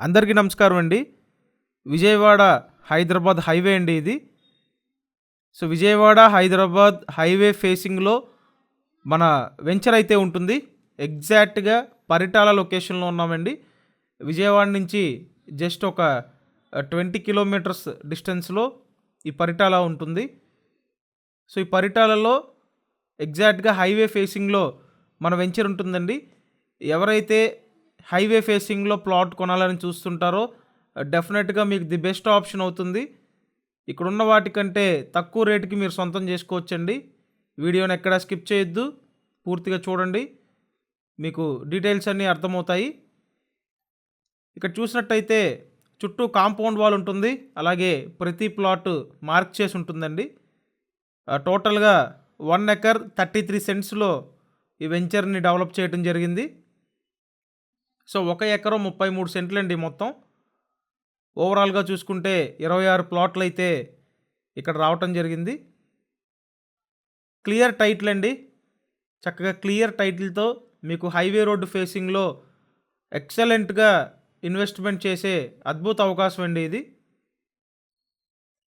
అందరికీ నమస్కారం అండి. విజయవాడ హైదరాబాద్ హైవే అండి ఇది. సో, విజయవాడ హైదరాబాద్ హైవే ఫేసింగ్‌లో మన వెంచర్ అయితే ఉంటుంది. ఎగ్జాక్ట్‌గా పరిటాల లొకేషన్‌లో ఉన్నామండి. విజయవాడ నుంచి జస్ట్ ఒక 20 కిలోమీటర్స్ డిస్టెన్స్‌లో ఈ పరిటాల ఉంటుంది. సో, ఈ పరిటాలలో ఎగ్జాక్ట్‌గా హైవే ఫేసింగ్‌లో మన వెంచర్ ఉంటుందండి. ఎవరైతే హైవే ఫేసింగ్‌లో ప్లాట్ కొనాలని చూస్తుంటారో డెఫినెట్‌గా మీకు ది బెస్ట్ ఆప్షన్ అవుతుంది. ఇక్కడున్న వాటికంటే తక్కువ రేటుకి మీరు సొంతం చేసుకోవచ్చండి. వీడియోని ఎక్కడా స్కిప్ చేయొద్దు. పూర్తిగా చూడండి. మీకు డీటెయిల్స్ అన్నీ అర్థమవుతాయి. ఇక్కడ చూసినట్టయితే చుట్టూ కాంపౌండ్ వాల్ ఉంటుంది. అలాగే ప్రతి ప్లాట్ మార్క్ చేసి ఉంటుందండి. టోటల్‌గా 1 ఎకర్ 33 సెంట్స్‌లో ఈ వెంచర్‌ని డెవలప్ చేయడం జరిగింది. సో, 1 ఎకరం 33 సెంట్లండి మొత్తం. ఓవరాల్‌గా చూసుకుంటే 26 ప్లాట్లయితే ఇక్కడ రావటం జరిగింది. క్లియర్ టైటిల్ అండి. చక్కగా క్లియర్ టైటిల్‌తో మీకు హైవే రోడ్ ఫేసింగ్‌లో ఎక్సలెంట్‌గా ఇన్వెస్ట్‌మెంట్ చేసే అద్భుత అవకాశం అండి ఇది.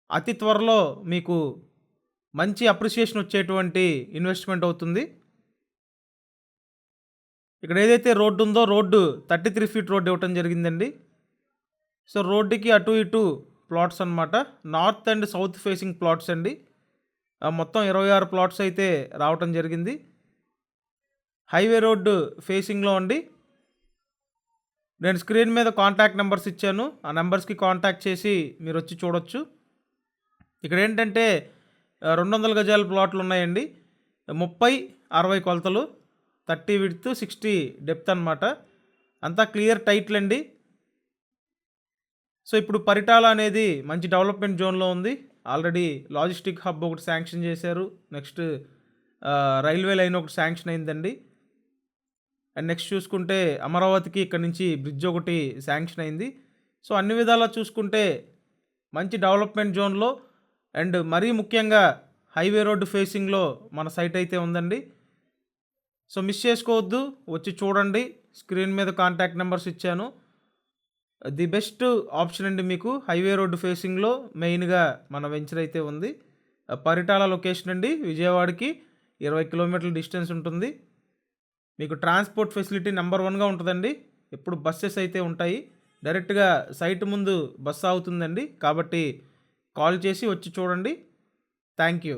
అతి త్వరలో మీకు మంచి అప్రిసియేషన్ వచ్చేటువంటి ఇన్వెస్ట్‌మెంట్ అవుతుంది. ఇక్కడ ఏదైతే రోడ్డు ఉందో రోడ్డు 33 ఫీట్ రోడ్ ఇవ్వటం జరిగిందండి. సో, రోడ్డుకి అటు ఇటు ప్లాట్స్ అనమాట. North and south facing plots అండి. మొత్తం 26 ప్లాట్స్ అయితే రావటం జరిగింది. హైవే రోడ్డు ఫేసింగ్‌లో అండి. నేను స్క్రీన్ మీద కాంటాక్ట్ నెంబర్స్ ఇచ్చాను. ఆ నెంబర్స్‌కి కాంటాక్ట్ చేసి మీరొచ్చి చూడొచ్చు. ఇక్కడ ఏంటంటే 200 గజాల ప్లాట్లు ఉన్నాయండి. 30, 60 కొలతలు, 30 విడ్త్, 60 డెప్త్ అనమాట. అంతా క్లియర్ టైటిల్ అండి. సో, ఇప్పుడు పరిటాల అనేది మంచి డెవలప్‌మెంట్ జోన్‌లో ఉంది. ఆల్రెడీ లాజిస్టిక్ హబ్ ఒకటి శాంక్షన్ చేశారు. నెక్స్ట్ రైల్వే లైన్ ఒకటి శాంక్షన్ అయిందండి. అండ్ నెక్స్ట్ చూసుకుంటే అమరావతికి ఇక్కడ నుంచి బ్రిడ్జ్ ఒకటి శాంక్షన్ అయింది. సో, అన్ని విధాలా చూసుకుంటే మంచి డెవలప్‌మెంట్ జోన్‌లో అండ్ మరీ ముఖ్యంగా హైవే రోడ్డు ఫేసింగ్‌లో మన సైట్ అయితే ఉందండి. సో, మిస్ చేసుకోవద్దు. వచ్చి చూడండి. స్క్రీన్ మీద కాంటాక్ట్ నెంబర్స్ ఇచ్చాను. ది బెస్ట్ ఆప్షన్ అండి మీకు హైవే రోడ్డు ఫేసింగ్‌లో మెయిన్‌గా మన వెంచర్ అయితే ఉంది. పరిటాల లొకేషన్ అండి. విజయవాడకి 20 కిలోమీటర్ల డిస్టెన్స్ ఉంటుంది. మీకు ట్రాన్స్‌పోర్ట్ ఫెసిలిటీ నంబర్ 1గా ఉంటదండి. ఎప్పుడు బస్సెస్ అయితే ఉంటాయి. డైరెక్ట్‌గా సైట్ ముందు బస్సు ఆగుతుందండి. కాబట్టి కాల్ చేసి వచ్చి చూడండి. Thank you.